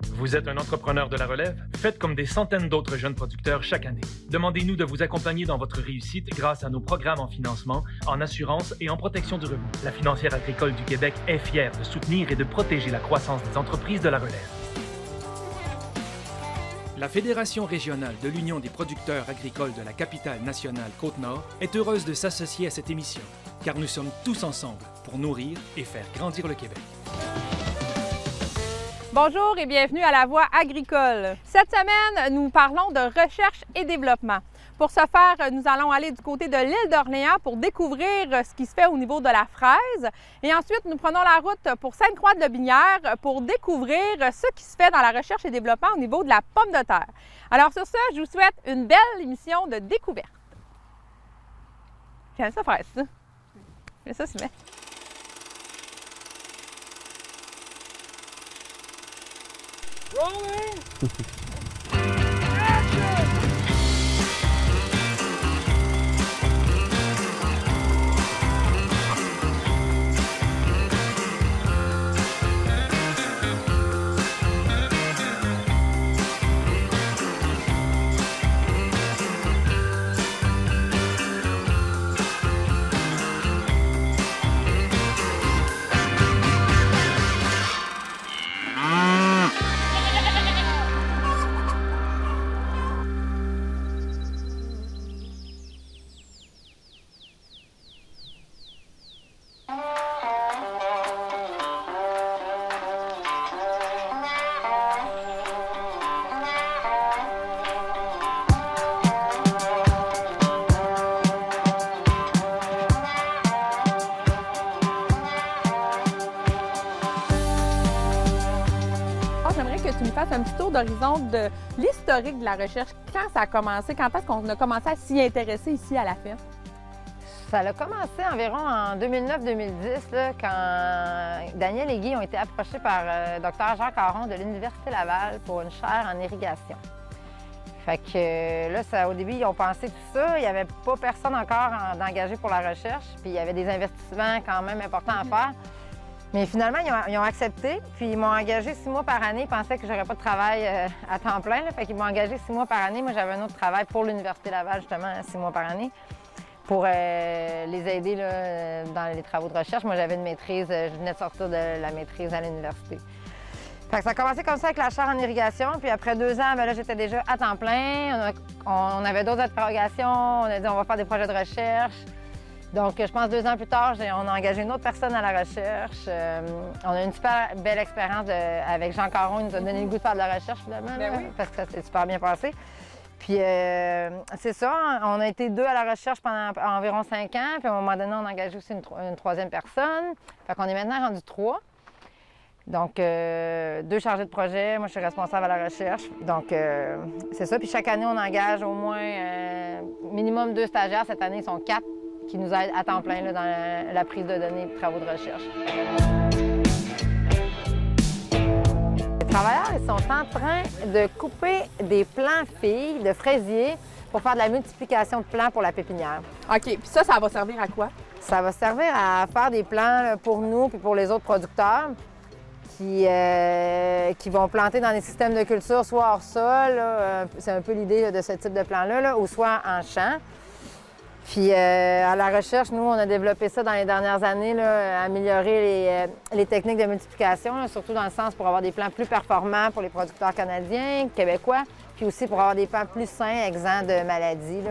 Vous êtes un entrepreneur de la relève? Faites comme des centaines d'autres jeunes producteurs chaque année. Demandez-nous de vous accompagner dans votre réussite grâce à nos programmes en financement, en assurance et en protection du revenu. La Financière agricole du Québec est fière de soutenir et de protéger la croissance des entreprises de la relève. La Fédération régionale de l'Union des producteurs agricoles de la capitale nationale Côte-Nord est heureuse de s'associer à cette émission, car nous sommes tous ensemble pour nourrir et faire grandir le Québec. Bonjour et bienvenue à La Voix agricole. Cette semaine, nous parlons de recherche et développement. Pour ce faire, nous allons aller du côté de l'île d'Orléans pour découvrir ce qui se fait au niveau de la fraise. Et ensuite, nous prenons la route pour Sainte-Croix-de-Lobinière pour découvrir ce qui se fait dans la recherche et développement au niveau de la pomme de terre. Alors sur ce, je vous souhaite une belle émission de découverte. J'aime ça faire ça. J'aime ça se met. Rolling! J'aimerais que tu nous fasses un petit tour d'horizon de l'historique de la recherche. Quand ça a commencé? Quand est-ce qu'on a commencé à s'y intéresser ici à la ferme? Ça a commencé environ en 2009-2010, quand Daniel et Guy ont été approchés par Dr Jacques Caron de l'Université Laval pour une chaire en irrigation. Fait que là, au début, ils ont pensé tout ça. Il n'y avait pas personne encore d'engagé pour la recherche, puis il y avait des investissements quand même importants à faire. Mais finalement, ils ont accepté, puis ils m'ont engagé 6 mois par année. Ils pensaient que j'aurais pas de travail à temps plein, là, fait qu'ils m'ont engagé 6 mois par année. Moi, j'avais un autre travail pour l'Université Laval, justement, 6 mois par année, pour les aider là, dans les travaux de recherche. Moi, j'avais une maîtrise, je venais de sortir de la maîtrise à l'université. Fait que ça a commencé comme ça avec la chaire en irrigation, puis après 2 ans, bien là, j'étais déjà à temps plein. On avait d'autres interrogations, on a dit on va faire des projets de recherche. Donc, je pense 2 ans plus tard, on a engagé une autre personne à la recherche. On a eu une super belle expérience avec Jean Caron. Il nous a donné le goût de faire de la recherche, finalement, parce que ça s'est super bien passé. Puis, c'est ça, on a été 2 à la recherche pendant environ 5 ans. Puis, à un moment donné, on a engagé aussi une 3e personne. Fait qu'on est maintenant rendu 3. Donc, 2 chargés de projet. Moi, je suis responsable à la recherche. Donc, c'est ça. Puis, chaque année, on engage au moins minimum 2 stagiaires. Cette année, ils sont 4. Qui nous aident à temps plein là, dans la prise de données et les travaux de recherche. Les travailleurs ils sont en train de couper des plants filles de fraisiers pour faire de la multiplication de plants pour la pépinière. OK. Puis ça va servir à quoi? Ça va servir à faire des plants là, pour nous et pour les autres producteurs qui vont planter dans des systèmes de culture, soit hors sol, c'est un peu l'idée de ce type de plan-là, ou soit en champ. Puis à la recherche, nous, on a développé ça dans les dernières années, là, améliorer les techniques de multiplication, là, surtout dans le sens pour avoir des plants plus performants pour les producteurs canadiens, québécois, puis aussi pour avoir des plants plus sains, exempts de maladies, là.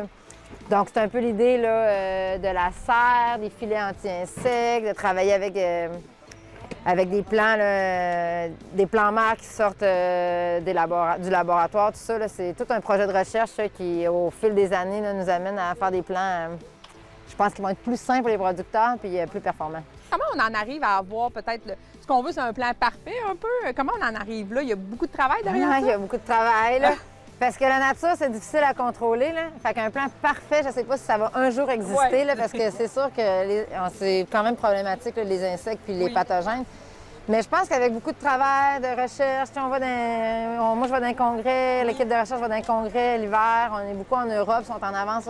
Donc, c'est un peu l'idée de la serre, des filets anti-insectes, de travailler avec des plants, là, des plants mères qui sortent du laboratoire, tout ça. C'est tout un projet de recherche là, qui, au fil des années, là, nous amène à faire des plants, je pense, qui vont être plus sains pour les producteurs et plus performants. Comment on en arrive à avoir peut-être ce qu'on veut, c'est un plan parfait un peu? Comment on en arrive là? Il y a beaucoup de travail derrière ça? Il y a beaucoup de travail, là. Parce que la nature, c'est difficile à contrôler, là. Fait qu'un plan parfait, je ne sais pas si ça va un jour exister, là, parce que c'est sûr que c'est quand même problématique, là, les insectes puis les pathogènes. Mais je pense qu'avec beaucoup de travail, de recherche, moi je vais dans un congrès, l'équipe de recherche va dans un congrès l'hiver, on est beaucoup en Europe, ils sont en avance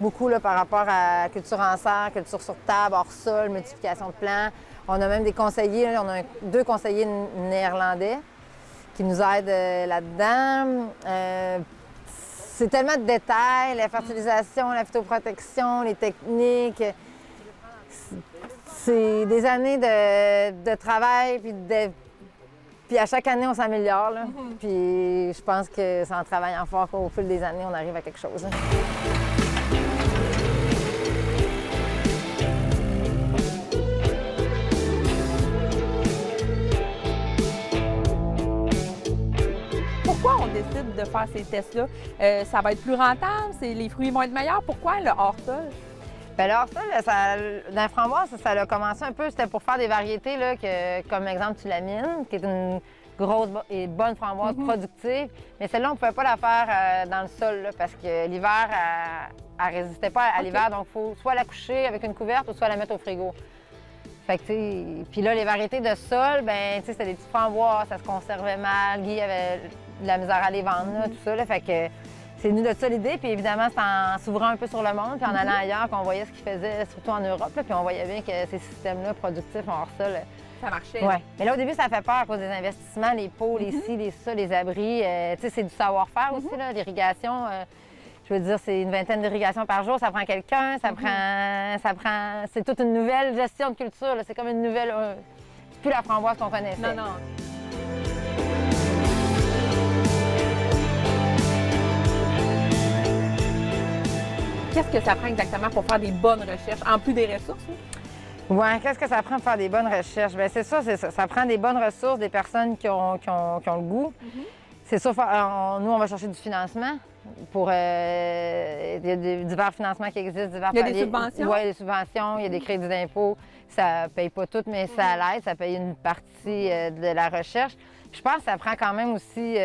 beaucoup là, par rapport à culture en serre, culture sur table, hors sol, multiplication de plants. On a même des conseillers, là, on a 2 conseillers néerlandais qui nous aident là-dedans. C'est tellement de détails, la fertilisation, la phytoprotection, les techniques. C'est des années de travail, puis à chaque année, on s'améliore. Puis je pense que c'est en travaillant fort qu'au fil des années, on arrive à quelque chose. Pourquoi on décide de faire ces tests-là? Ça va être plus rentable? Les fruits vont être meilleurs? Pourquoi le hors-sol? Bien, le hors-sol, dans la framboise, ça a commencé un peu, c'était pour faire des variétés, là, comme exemple Tulamine, qui est une grosse et bonne framboise productive. Mais celle-là, on ne pouvait pas la faire dans le sol, là, parce que l'hiver, elle ne résistait pas à l'hiver. Donc, il faut soit la coucher avec une couverte ou soit la mettre au frigo. Fait que, tu sais, puis là, les variétés de sol, ben, tu sais, c'était des petites framboises, ça se conservait mal. Guy avait de la misère à les vendre, là, tout ça. Là, fait que c'est venu de ça l'idée. Puis évidemment, c'est en s'ouvrant un peu sur le monde, puis en allant ailleurs, qu'on voyait ce qu'ils faisaient, surtout en Europe. Là, puis on voyait bien que ces systèmes-là productifs en hors-sol. Ça marchait. Oui. Mais là, au début, ça fait peur à cause des investissements, les pots, les ci, les ça, les abris. Tu sais, c'est du savoir-faire aussi, là, l'irrigation. Je veux dire, c'est une vingtaine d'irrigations par jour, ça prend quelqu'un, ça prend... C'est toute une nouvelle gestion de culture, là. C'est comme une nouvelle... c'est plus la framboise qu'on connaissait. Non, non. Qu'est-ce que ça prend exactement pour faire des bonnes recherches, en plus des ressources? Oui, qu'est-ce que ça prend pour faire des bonnes recherches? Bien, c'est ça, ça prend des bonnes ressources, des personnes qui ont le goût. C'est sûr, nous, on va chercher du financement. Il y a divers financements qui existent, divers paliers. Il y a des subventions? Oui, des subventions, il y a des crédits d'impôt. Ça ne paye pas tout, mais ça l'aide, ça paye une partie de la recherche. Puis je pense que ça prend quand même aussi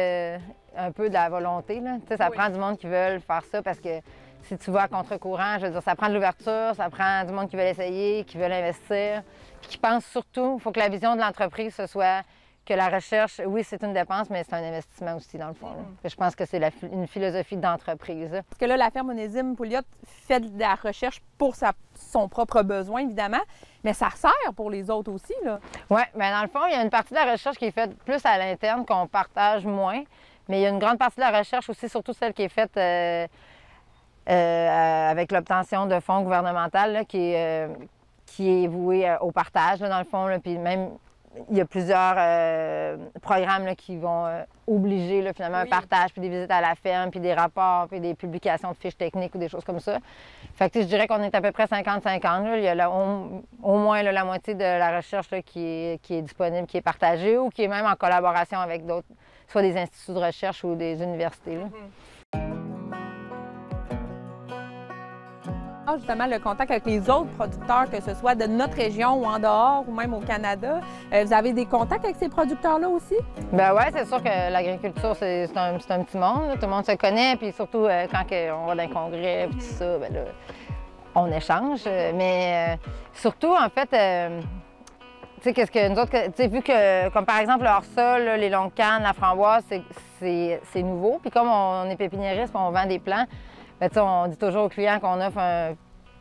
un peu de la volonté. Là. Tu sais, ça prend du monde qui veulent faire ça parce que si tu vas à contre-courant, je veux dire, ça prend de l'ouverture, ça prend du monde qui veut essayer, qui veut investir, puis qui pense surtout, il faut que la vision de l'entreprise, ce soit que la recherche, oui, c'est une dépense, mais c'est un investissement aussi, dans le fond. Je pense que c'est une philosophie d'entreprise. Parce que là, la ferme Onésime Pouliot fait de la recherche pour son propre besoin, évidemment, mais ça sert pour les autres aussi, là. Oui, bien, dans le fond, il y a une partie de la recherche qui est faite plus à l'interne, qu'on partage moins, mais il y a une grande partie de la recherche aussi, surtout celle qui est faite avec l'obtention de fonds gouvernementaux, là, qui est vouée au partage, là, dans le fond, là, puis même... Il y a plusieurs programmes là, qui vont obliger là, finalement un partage, puis des visites à la ferme, puis des rapports, puis des publications de fiches techniques ou des choses comme ça. Fait que je dirais qu'on est à peu près 50-50. Il y a au moins là, la moitié de la recherche là, qui est disponible, qui est partagée ou qui est même en collaboration avec d'autres, soit des instituts de recherche ou des universités. Là. Justement, le contact avec les autres producteurs, que ce soit de notre région ou en dehors, ou même au Canada. Vous avez des contacts avec ces producteurs-là aussi? Bien oui, c'est sûr que l'agriculture, c'est un petit monde. Là. Tout le monde se connaît, puis surtout quand on va dans un congrès, puis tout ça, bien là, on échange. Mais surtout, en fait, tu sais, qu'est-ce que nous autres, tu sais, vu que, comme par exemple, le hors-sol, les longues cannes, la framboise, c'est nouveau. Puis comme on est pépiniériste, on vend des plants, bien, on dit toujours aux clients qu'on offre un...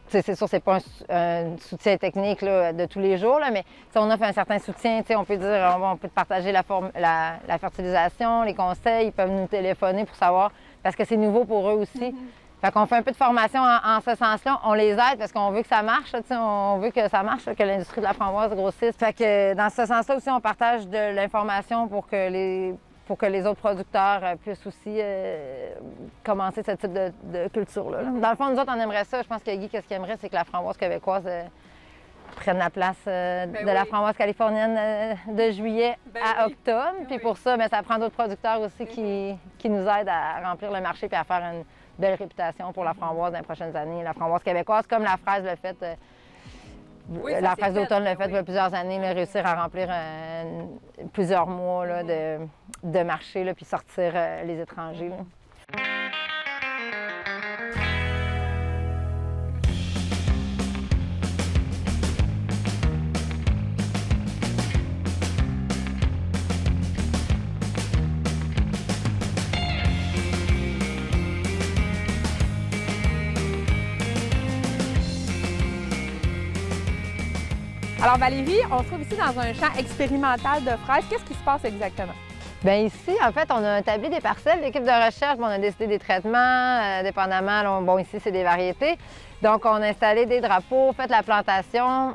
C'est sûr, c'est pas un soutien technique là, de tous les jours, là, mais on offre un certain soutien. On peut dire, on peut partager la fertilisation, les conseils, ils peuvent nous téléphoner pour savoir, parce que c'est nouveau pour eux aussi. Fait qu'on fait un peu de formation en ce sens-là. On les aide parce qu'on veut que ça marche, on veut que ça marche, que l'industrie de la framboise grossisse. Fait que dans ce sens-là aussi, on partage de l'information pour que les autres producteurs puissent aussi commencer ce type de culture-là. Dans le fond, nous autres, on aimerait ça. Je pense que Guy, qu'est-ce qu'il aimerait, c'est que la framboise québécoise prenne la place de la framboise californienne de juillet à octobre. Puis pour ça, bien, ça prend d'autres producteurs aussi qui nous aident à remplir le marché et à faire une belle réputation pour la framboise dans les prochaines années. La framboise québécoise, comme la fraise le fait... la fraise d'automne l'a fait il y a plusieurs années, là, réussir à remplir plusieurs mois là, de marché, là, puis sortir les étrangers. Là. Alors Valérie, on se trouve ici dans un champ expérimental de fraises. Qu'est-ce qui se passe exactement? Bien ici, en fait, on a établi des parcelles. L'équipe de recherche, on a décidé des traitements, dépendamment. Là, bon, ici, c'est des variétés. Donc, on a installé des drapeaux, fait la plantation.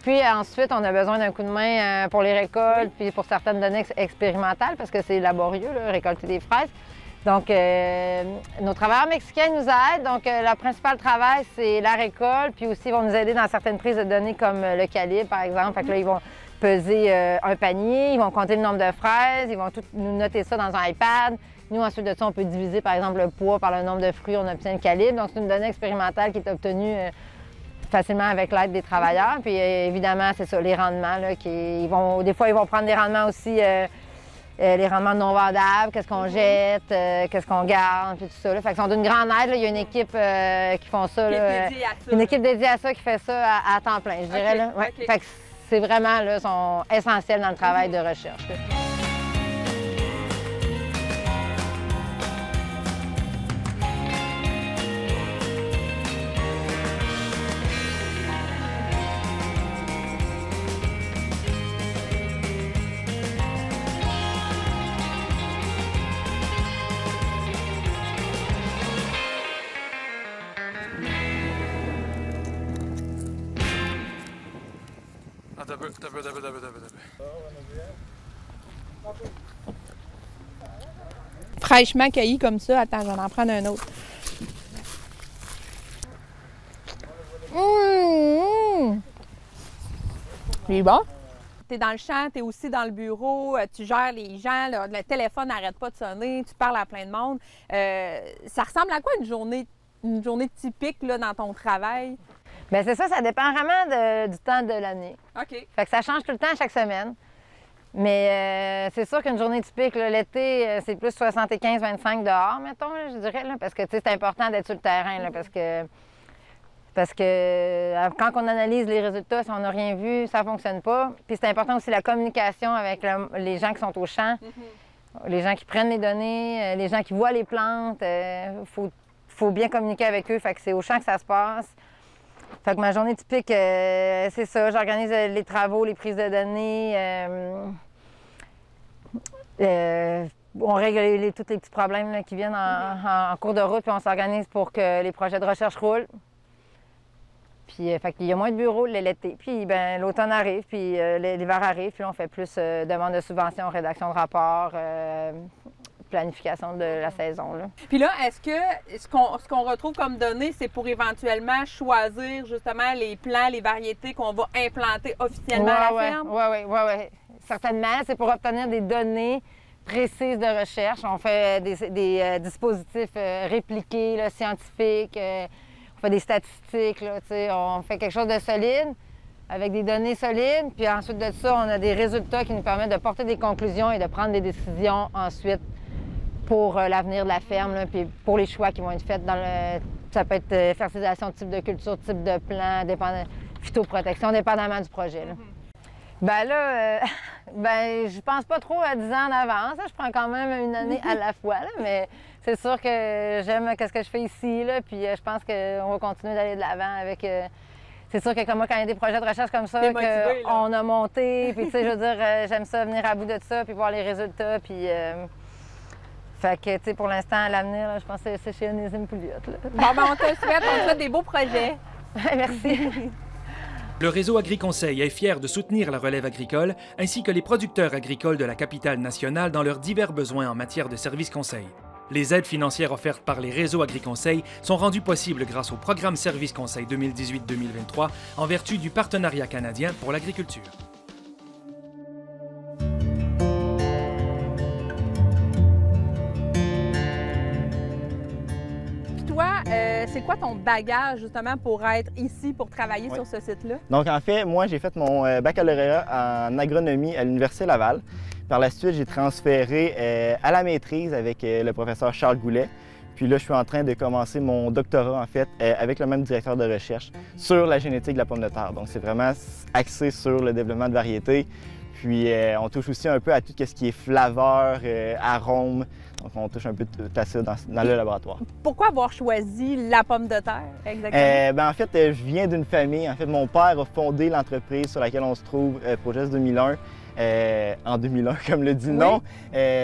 Puis ensuite, on a besoin d'un coup de main pour les récoltes, puis pour certaines données expérimentales, parce que c'est laborieux, là, récolter des fraises. Donc, nos travailleurs mexicains nous aident. Donc, leur principal travail, c'est la récolte, puis aussi, ils vont nous aider dans certaines prises de données, comme le calibre, par exemple. Fait que là, ils vont peser un panier, ils vont compter le nombre de fraises, ils vont tout nous noter ça dans un iPad. Nous, ensuite de ça, on peut diviser, par exemple, le poids par le nombre de fruits, on obtient le calibre. Donc, c'est une donnée expérimentale qui est obtenue facilement avec l'aide des travailleurs. Puis, évidemment, c'est ça, les rendements, là, des fois, ils vont prendre des rendements aussi, les rendements non vendables, qu'est-ce qu'on jette, qu'est-ce qu'on garde, puis tout ça. Là. Fait qu'ils sont d'une grande aide. Là. Il y a une équipe qui font ça. Une équipe dédiée à ça qui fait ça à temps plein, je dirais. Là. Ouais. Okay. Fait que c'est vraiment, là, sont essentiels dans le travail de recherche. Là. Fraîchement cueilli comme ça. Attends, je vais en prendre un autre. Il est bon. Tu es dans le champ, tu es aussi dans le bureau, tu gères les gens, là, le téléphone n'arrête pas de sonner, tu parles à plein de monde. Ça ressemble à quoi une journée typique là, dans ton travail? Bien, c'est ça, ça dépend vraiment du temps de l'année. OK. Fait que ça change tout le temps, chaque semaine. Mais c'est sûr qu'une journée typique, l'été, c'est plus 75-25 dehors, mettons, là, je dirais, là, parce que c'est important d'être sur le terrain, là, parce que quand on analyse les résultats, si on n'a rien vu, ça ne fonctionne pas. Puis c'est important aussi la communication avec les gens qui sont au champ, les gens qui prennent les données, les gens qui voient les plantes. Faut bien communiquer avec eux, fait que c'est au champ que ça se passe. Fait que ma journée typique, c'est ça. J'organise les travaux, les prises de données. On règle tous les petits problèmes là, qui viennent en cours de route, puis on s'organise pour que les projets de recherche roulent. Puis, fait qu'il y a moins de bureaux l'été. Puis, ben l'automne arrive, puis l'hiver arrive, puis là, on fait plus demande de subventions, rédaction de rapports, planification de la saison. Là. Puis là, est-ce que ce qu'on retrouve comme données, c'est pour éventuellement choisir justement les plants, les variétés qu'on va implanter officiellement à la ferme? Oui. Certainement, c'est pour obtenir des données précises de recherche. On fait des dispositifs répliqués, là, scientifiques, on fait des statistiques, là, on fait quelque chose de solide, avec des données solides. Puis ensuite de ça, on a des résultats qui nous permettent de porter des conclusions et de prendre des décisions ensuite pour l'avenir de la ferme, là, puis pour les choix qui vont être faits. Ça peut être fertilisation, type de culture, type de plant, phytoprotection, dépendamment du projet. Là. Ben là, je pense pas trop à 10 ans en avance. Je prends quand même une année à la fois, là, mais c'est sûr que j'aime ce que je fais ici, là, puis je pense qu'on va continuer d'aller de l'avant avec... c'est sûr que comme moi, quand il y a des projets de recherche comme ça, qu'on a monté, puis tu sais, je veux dire, j'aime ça venir à bout de ça, puis voir les résultats, puis... Fait que, tu sais, pour l'instant, à l'avenir, je pense que c'est chez Onésime Pouliot. Bon, ben, on te souhaite des beaux projets. Merci. Le réseau AgriConseil est fier de soutenir la relève agricole ainsi que les producteurs agricoles de la capitale nationale dans leurs divers besoins en matière de services conseils. Les aides financières offertes par les réseaux AgriConseil sont rendues possibles grâce au programme Service Conseil 2018-2023 en vertu du Partenariat canadien pour l'agriculture. C'est quoi ton bagage justement pour être ici, pour travailler sur ce site-là? Donc en fait, moi j'ai fait mon baccalauréat en agronomie à l'Université Laval. Par la suite, j'ai transféré à la maîtrise avec le professeur Charles Goulet. Puis là, je suis en train de commencer mon doctorat en fait avec le même directeur de recherche sur la génétique de la pomme de terre. Donc c'est vraiment axé sur le développement de variétés. Puis on touche aussi un peu à tout ce qui est flaveur, arôme. Donc, on touche un peu à ça dans le laboratoire. Pourquoi avoir choisi la pomme de terre, exactement? En fait, je viens d'une famille. En fait, mon père a fondé l'entreprise sur laquelle on se trouve, Progest 2001. en 2001, comme le dit le nom,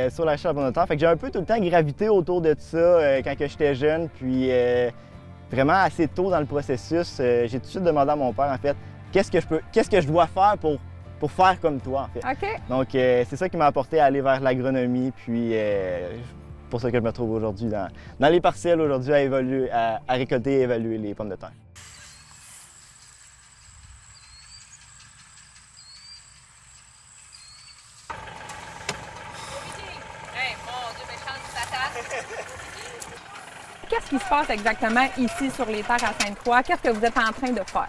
sur la recherche de pommes de terre. Fait que j'ai un peu tout le temps gravité autour de ça quand j'étais jeune, puis vraiment assez tôt dans le processus, j'ai tout de suite demandé à mon père, en fait, qu'est-ce que je dois faire pour faire comme toi, en fait. OK. Donc, c'est ça qui m'a apporté à aller vers l'agronomie, puis pour ça que je me trouve aujourd'hui dans les parcelles aujourd'hui à récolter et évaluer les pommes de terre. Qu'est-ce qui se passe exactement ici sur les terres à Sainte-Croix? Qu'est-ce que vous êtes en train de faire?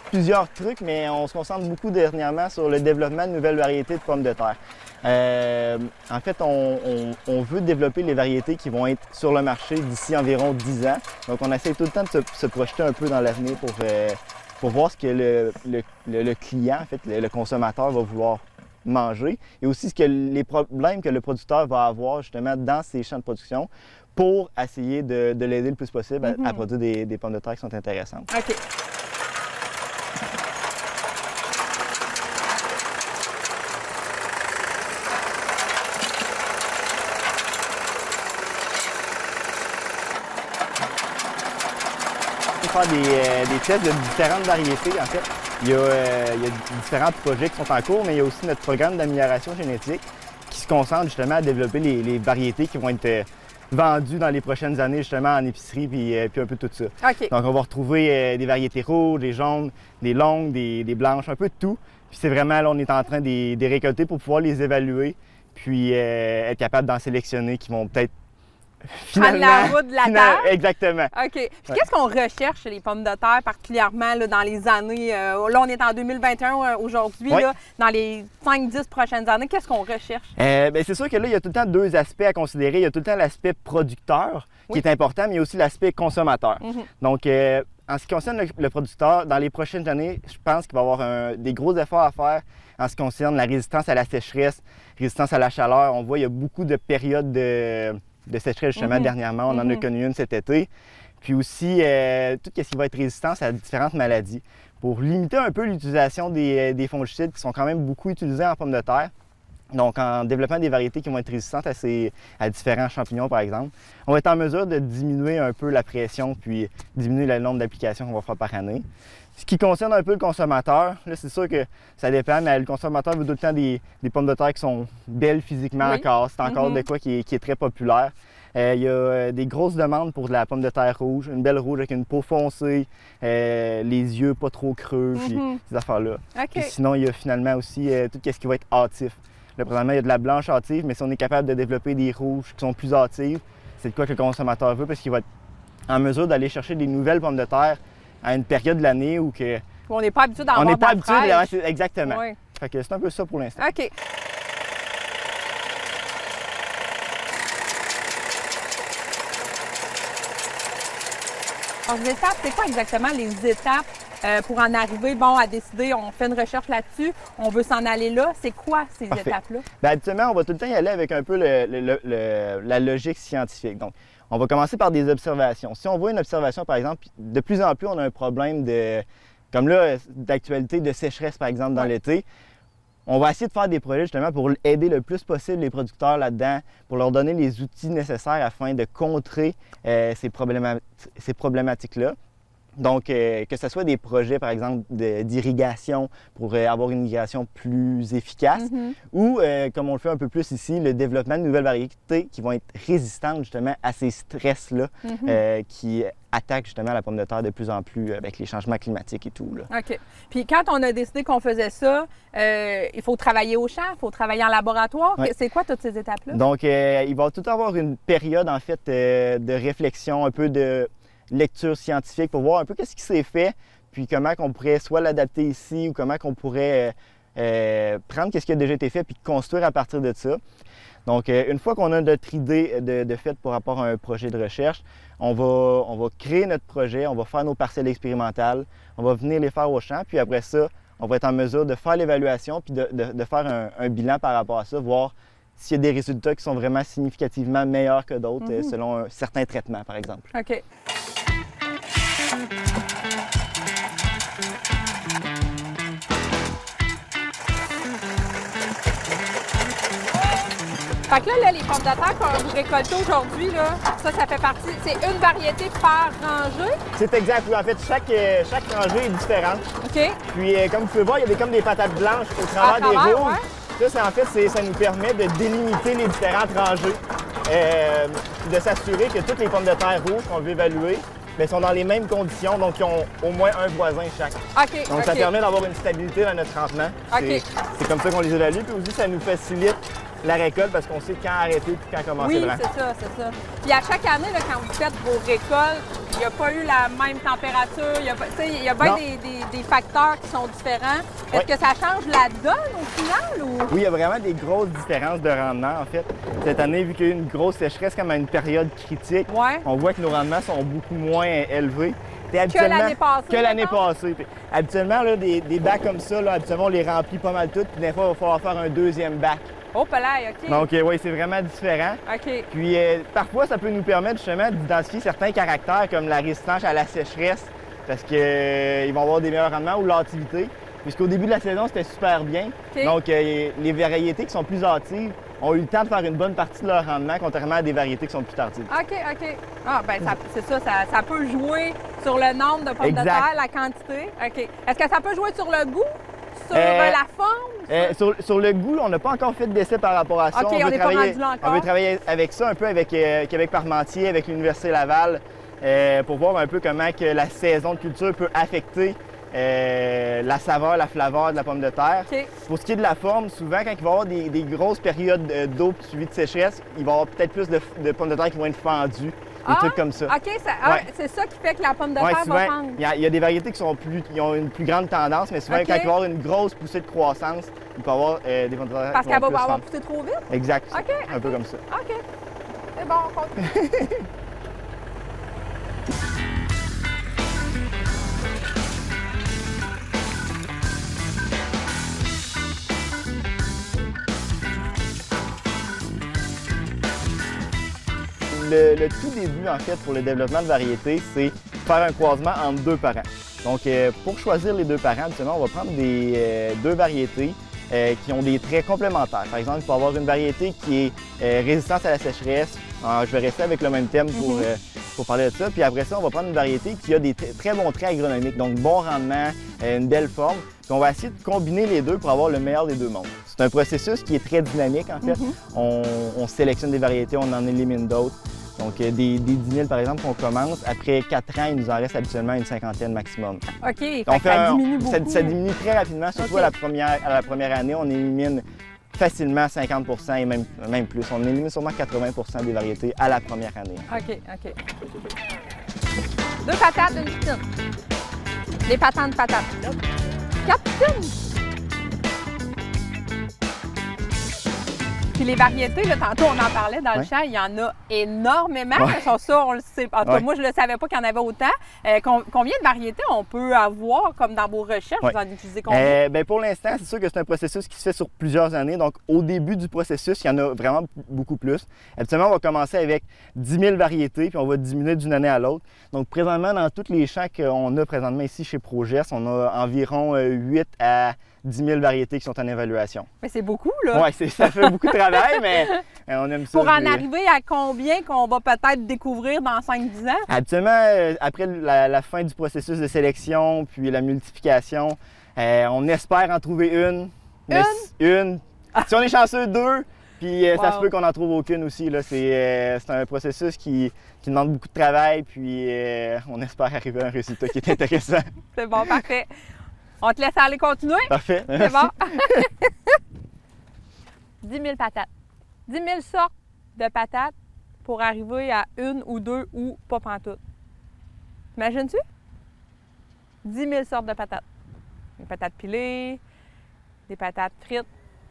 Plusieurs trucs, mais on se concentre beaucoup dernièrement sur le développement de nouvelles variétés de pommes de terre. En fait, on veut développer les variétés qui vont être sur le marché d'ici environ 10 ans. Donc, on essaie tout le temps de se projeter un peu dans l'avenir pour voir ce que le client, en fait, le consommateur va vouloir manger et aussi les problèmes que le producteur va avoir justement dans ses champs de production pour essayer de l'aider le plus possible à produire des pommes de terre qui sont intéressantes. OK. Faire des tests de différentes variétés. En fait, il y a différents projets qui sont en cours, mais il y a aussi notre programme d'amélioration génétique qui se concentre justement à développer les variétés qui vont être vendues dans les prochaines années justement en épicerie puis un peu tout ça. OK. Donc on va retrouver des variétés rouges, des jaunes, des longues, des blanches, un peu de tout. Puis c'est vraiment là on est en train de les récolter pour pouvoir les évaluer puis être capable d'en sélectionner qui vont peut-être finalement, prendre la route de la terre. Exactement. OK. Puis qu'est-ce qu'on recherche chez les pommes de terre, particulièrement là, dans les années... là, on est en 2021 aujourd'hui. Oui. Là, dans les 5-10 prochaines années, qu'est-ce qu'on recherche? Bien, c'est sûr que là, il y a tout le temps deux aspects à considérer. Il y a tout le temps l'aspect producteur qui est important, mais il y a aussi l'aspect consommateur. Donc, en ce qui concerne le producteur, dans les prochaines années, je pense qu'il va y avoir des gros efforts à faire en ce qui concerne la résistance à la sécheresse, résistance à la chaleur. On voit qu'il y a beaucoup de périodes de sécheresse justement dernièrement. On en a connu une cet été. Puis aussi, tout ce qui va être résistance à différentes maladies. Pour limiter un peu l'utilisation des fongicides qui sont quand même beaucoup utilisés en pommes de terre, donc en développant des variétés qui vont être résistantes à différents champignons, par exemple, on va être en mesure de diminuer un peu la pression puis diminuer le nombre d'applications qu'on va faire par année. Ce qui concerne un peu le consommateur, là, c'est sûr que ça dépend, mais le consommateur veut tout le temps des pommes de terre qui sont belles physiquement encore. C'est encore de quoi qui est très populaire. Il y a des grosses demandes pour de la pomme de terre rouge, une belle rouge avec une peau foncée, les yeux pas trop creux, puis ces affaires-là. OK. Sinon, il y a finalement aussi tout ce qui va être hâtif. Là, présentement, il y a de la blanche hâtive, mais si on est capable de développer des rouges qui sont plus hâtives, c'est de quoi que le consommateur veut parce qu'il va être en mesure d'aller chercher des nouvelles pommes de terre à une période de l'année où on n'est pas habitué d'en avoir. On n'est pas habitué, exactement. Oui. Fait que c'est un peu ça pour l'instant. OK. Alors, les étapes, c'est quoi exactement les étapes pour en arriver à décider, on fait une recherche là-dessus, on veut s'en aller là? C'est quoi ces étapes-là? Bien, habituellement, on va tout le temps y aller avec un peu la logique scientifique. Donc, on va commencer par des observations. Si on voit une observation, par exemple, de plus en plus, on a un problème comme là, d'actualité de sécheresse, par exemple, dans l'été. On va essayer de faire des projets justement pour aider le plus possible les producteurs là-dedans, pour leur donner les outils nécessaires afin de contrer ces problématiques-là. Donc, que ce soit des projets, par exemple, d'irrigation pour avoir une irrigation plus efficace ou, comme on le fait un peu plus ici, le développement de nouvelles variétés qui vont être résistantes justement à ces stress-là qui attaquent justement la pomme de terre de plus en plus avec les changements climatiques et tout. Là. OK. Puis quand on a décidé qu'on faisait ça, il faut travailler au champ, il faut travailler en laboratoire. Oui. C'est quoi toutes ces étapes-là? Donc, il va tout avoir une période, en fait, de réflexion, un peu de lecture scientifique pour voir un peu qu'est-ce qui s'est fait, puis comment on pourrait soit l'adapter ici ou comment on pourrait prendre ce qui a déjà été fait puis construire à partir de ça. Donc, une fois qu'on a notre idée de fait par rapport à un projet de recherche, on va créer notre projet, on va faire nos parcelles expérimentales, on va venir les faire au champ, puis après ça, on va être en mesure de faire l'évaluation puis de faire un bilan par rapport à ça, voir s'il y a des résultats qui sont vraiment significativement meilleurs que d'autres selon un certain traitement, par exemple. OK. Fait que là, les pommes de terre qu'on vous récoltez aujourd'hui, là, ça fait partie, c'est une variété par rangée? C'est exact. Oui, en fait, chaque rangée est différente. OK. Puis, comme vous pouvez voir, il y a comme des patates blanches au travers des rouges. Ouais. Ça, en fait, ça nous permet de délimiter les différentes rangées. De s'assurer que toutes les pommes de terre rouges qu'on veut évaluer bien, sont dans les mêmes conditions, donc ils ont au moins un voisin chaque. OK. Donc, ça permet d'avoir une stabilité dans notre rendement. OK. C'est comme ça qu'on les évalue. Puis aussi, ça nous facilite la récolte parce qu'on sait quand arrêter puis quand commencer oui, le rang. Oui, c'est ça. Puis à chaque année, là, quand vous faites vos récoltes, il n'y a pas eu la même température, il y a bien des facteurs qui sont différents. Est-ce que ça change la donne au final? Ou... Oui, il y a vraiment des grosses différences de rendement, en fait. Cette année, vu qu'il y a eu une grosse sécheresse comme à une période critique, on voit que nos rendements sont beaucoup moins élevés. Que l'année passée. Que l'année passée. Puis, habituellement, là, des bacs comme ça, là, habituellement, on les remplit pas mal toutes, puis des fois, il va falloir faire un deuxième bac. Oh, là, OK. Donc, oui, c'est vraiment différent. OK. Puis, parfois, ça peut nous permettre justement d'identifier certains caractères comme la résistance à la sécheresse, parce qu'ils vont avoir des meilleurs rendements ou l'activité. Puisqu'au début de la saison, c'était super bien. Okay. Donc, les variétés qui sont plus hâtives ont eu le temps de faire une bonne partie de leur rendement, contrairement à des variétés qui sont plus tardives. OK. Ah, bien, c'est ça, ça peut jouer sur le nombre de pommes de terre, la quantité. OK. Est-ce que ça peut jouer sur le goût? Sur la forme? Sur le goût, on n'a pas encore fait d'essai par rapport à ça. OK, on n'est pas rendu là encore. On veut travailler avec ça, un peu avec Québec Parmentier, avec l'Université Laval, pour voir un peu comment que la saison de culture peut affecter la saveur, la flaveur de la pomme de terre. Okay. Pour ce qui est de la forme, souvent, quand il va y avoir des grosses périodes d'eau suivies de sécheresse, il va y avoir peut-être plus de pommes de terre qui vont être fendues, des trucs comme ça. OK, c'est ça qui fait que la pomme de terre souvent, va fendre. Il y a des variétés qui ont une plus grande tendance, mais souvent, quand il va y avoir une grosse poussée de croissance, il peut y avoir des pommes de terre parce qui vont qu'elle va avoir poussé trop vite? Exact. Un peu comme ça. OK. C'est bon, on continue. Le tout début, en fait, pour le développement de variétés, c'est faire un croisement entre deux parents. Donc, pour choisir les deux parents, justement, on va prendre deux variétés qui ont des traits complémentaires. Par exemple, il faut avoir une variété qui est résistante à la sécheresse. Alors, je vais rester avec le même thème pour parler de ça. Puis après ça, on va prendre une variété qui a des très bons traits agronomiques, donc bon rendement, une belle forme. Puis on va essayer de combiner les deux pour avoir le meilleur des deux mondes. C'est un processus qui est très dynamique, en fait. On sélectionne des variétés, on en élimine d'autres. Donc, des 10 000, par exemple, qu'on commence, après 4 ans, il nous en reste habituellement une cinquantaine maximum. OK, donc ça diminue beaucoup. Ça diminue très rapidement, surtout à la première année. On élimine facilement 50 et même plus. On élimine sûrement 80 des variétés à la première année. OK. 2 patates, une pitine. Des patentes de patates. 4 pitines. Puis les variétés, là, tantôt on en parlait dans le champ, il y en a énormément. Ça, on le sait. En tout cas, moi, je ne le savais pas qu'il y en avait autant. Combien de variétés on peut avoir comme dans vos recherches? Vous en utilisez combien? Bien, pour l'instant, c'est sûr que c'est un processus qui se fait sur plusieurs années. Donc, au début du processus, il y en a vraiment beaucoup plus. Habituellement, on va commencer avec 10 000 variétés, puis on va diminuer d'une année à l'autre. Donc, présentement, dans tous les champs qu'on a présentement ici chez Progest, on a environ 8 à 10 000 variétés qui sont en évaluation. Mais c'est beaucoup, là! Oui, ça fait beaucoup de travail, mais on aime ça. Pour en arriver à combien qu'on va peut-être découvrir dans 5-10 ans? Habituellement, après la fin du processus de sélection, puis la multiplication, on espère en trouver une. Une? Si on est chanceux, 2, puis ça se peut qu'on n'en trouve aucune aussi. C'est un processus qui demande beaucoup de travail, puis on espère arriver à un résultat qui est intéressant. C'est bon, parfait. On te laisse aller continuer? Parfait. C'est bon. 10 000 patates. 10 000 sortes de patates pour arriver à une ou deux ou pas pantoute. T'imagines-tu? 10 000 sortes de patates. Des patates pilées, des patates frites,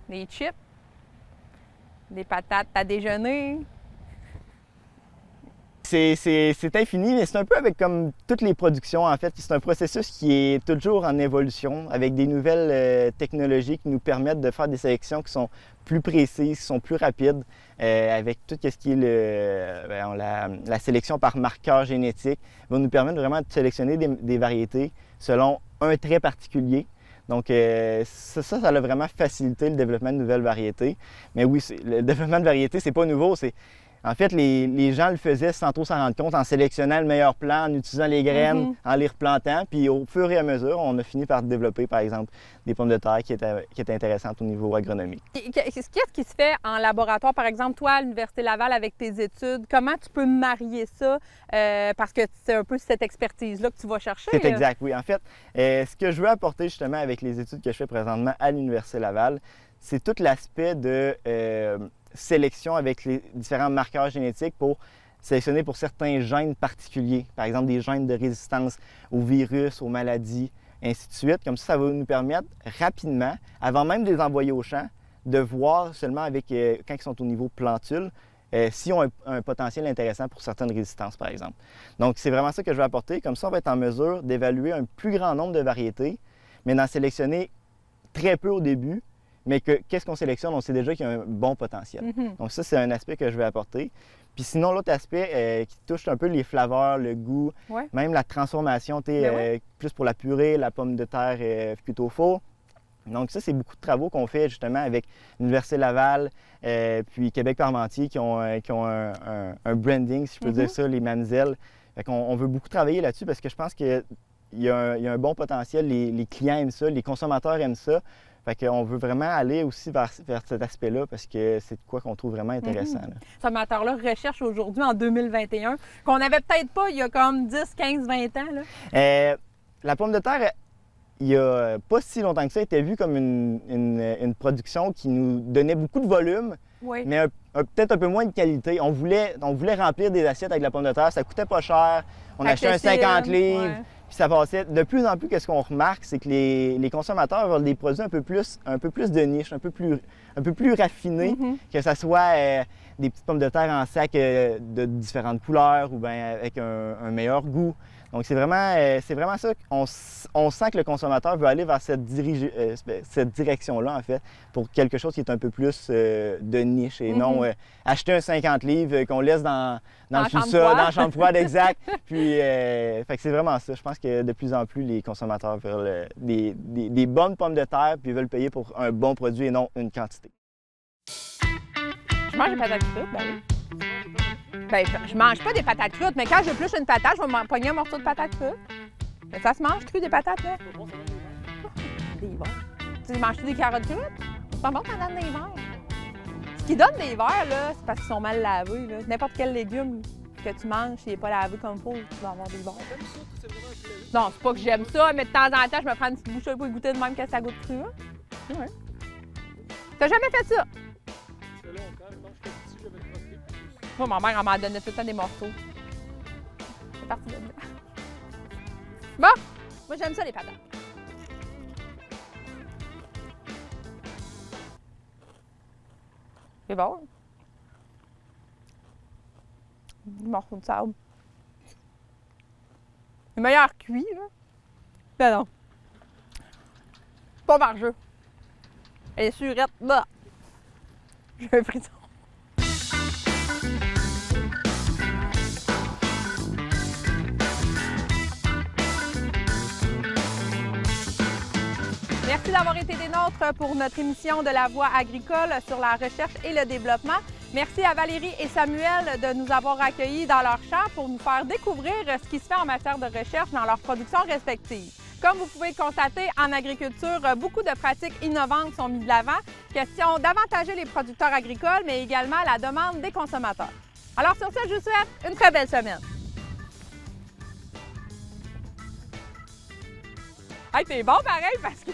des chips, des patates à déjeuner. C'est infini, mais c'est un peu avec comme toutes les productions, en fait. C'est un processus qui est toujours en évolution, avec des nouvelles technologies qui nous permettent de faire des sélections qui sont plus précises, qui sont plus rapides, avec tout ce qui est la sélection par marqueur génétique, va nous permettre vraiment de sélectionner des variétés selon un trait particulier. Donc, ça a vraiment facilité le développement de nouvelles variétés. Mais oui, le développement de variétés, c'est pas nouveau. En fait, les gens le faisaient sans trop s'en rendre compte, en sélectionnant le meilleur plant, en utilisant les graines, en les replantant. Puis au fur et à mesure, on a fini par développer, par exemple, des pommes de terre qui étaient intéressantes au niveau agronomique. Qu'est-ce qui se fait en laboratoire? Par exemple, toi, à l'Université Laval, avec tes études, comment tu peux marier ça? Parce que c'est un peu cette expertise-là que tu vas chercher. C'est exact, oui. En fait, ce que je veux apporter justement avec les études que je fais présentement à l'Université Laval, c'est tout l'aspect de sélection avec les différents marqueurs génétiques pour sélectionner pour certains gènes particuliers. Par exemple, des gènes de résistance aux virus, aux maladies, ainsi de suite. Comme ça va nous permettre rapidement, avant même de les envoyer au champ, de voir seulement avec quand ils sont au niveau plantule, s'ils ont un potentiel intéressant pour certaines résistances, par exemple. Donc, c'est vraiment ça que je vais apporter. Comme ça, on va être en mesure d'évaluer un plus grand nombre de variétés, mais d'en sélectionner très peu au début, mais qu'est-ce qu'on sélectionne, on sait déjà qu'il y a un bon potentiel. Donc ça, c'est un aspect que je vais apporter. Puis sinon, l'autre aspect qui touche un peu les flaveurs, le goût, même la transformation, plus pour la purée, la pomme de terre cuite au four. Donc ça, c'est beaucoup de travaux qu'on fait justement avec l'Université Laval, puis Québec-Parmentier qui ont un branding, si je peux dire ça, les mamzelles. Fait qu'on veut beaucoup travailler là-dessus parce que je pense qu'il y a un bon potentiel. Les clients aiment ça, les consommateurs aiment ça. Fait qu'on veut vraiment aller aussi vers cet aspect-là parce que c'est de quoi qu'on trouve vraiment intéressant. Ce consommateur-là recherche aujourd'hui, en 2021, qu'on n'avait peut-être pas il y a comme 10, 15, 20 ans. Là. La pomme de terre, il n'y a pas si longtemps que ça, était vue comme une production qui nous donnait beaucoup de volume, mais peut-être un peu moins de qualité. On voulait remplir des assiettes avec la pomme de terre, ça coûtait pas cher. On achetait un 50 livres. Puis ça passait. De plus en plus, qu'est-ce qu'on remarque, c'est que les consommateurs veulent des produits un peu plus de niche, un peu plus raffinés, que ce soit des petites pommes de terre en sac de différentes couleurs ou bien avec un meilleur goût. Donc c'est vraiment ça. On sent que le consommateur veut aller vers cette direction-là, en fait, pour quelque chose qui est un peu plus de niche et non acheter un 50 livres qu'on laisse dans le sous-sol, dans la chambre froide, exact. Puis, fait que c'est vraiment ça. Je pense que de plus en plus, les consommateurs veulent des bonnes pommes de terre puis veulent payer pour un bon produit et non une quantité. Je mange des patates crues, ben oui. Ben, je mange pas des patates crues, mais quand j'épluche une patate, je vais me pogner un morceau de patate crue. Mais ça se mange cru, des patates, là? Des verres. Tu manges-tu des carottes crues? C'est pas bon, ça donne des verres. Ce qui donne des verres, là, c'est parce qu'ils sont mal lavés, là. N'importe quel légume que tu manges, s'il n'est pas lavé comme il faut, tu vas avoir des verres. Non, c'est pas que j'aime ça, mais de temps en temps, je me prends une petite bouchée pour goûter de même que ça goûte cru. Hein? Ouais. T'as jamais fait ça? Moi, ma mère, elle m'a donné tout le temps des morceaux. C'est parti de là. Bon, moi, j'aime ça, les patates. C'est bon. Des morceaux de sable. C'est meilleur cuit, là. Ben non. Pas margeux. Elle est surette. Bah. J'ai un frisson. Merci d'avoir été des nôtres pour notre émission de La Voix agricole sur la recherche et le développement. Merci à Valérie et Samuel de nous avoir accueillis dans leur champ pour nous faire découvrir ce qui se fait en matière de recherche dans leurs productions respectives. Comme vous pouvez le constater, en agriculture, beaucoup de pratiques innovantes sont mises de l'avant. Question d'avantager les producteurs agricoles, mais également la demande des consommateurs. Alors sur ce, je vous souhaite une très belle semaine. Hey, c'est bon pareil parce que...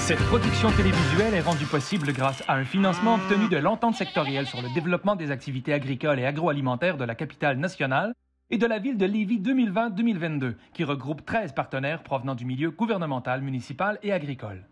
Cette production télévisuelle est rendue possible grâce à un financement obtenu de l'Entente sectorielle sur le développement des activités agricoles et agroalimentaires de la capitale nationale et de la Ville de Lévis 2020-2022, qui regroupe 13 partenaires provenant du milieu gouvernemental, municipal et agricole.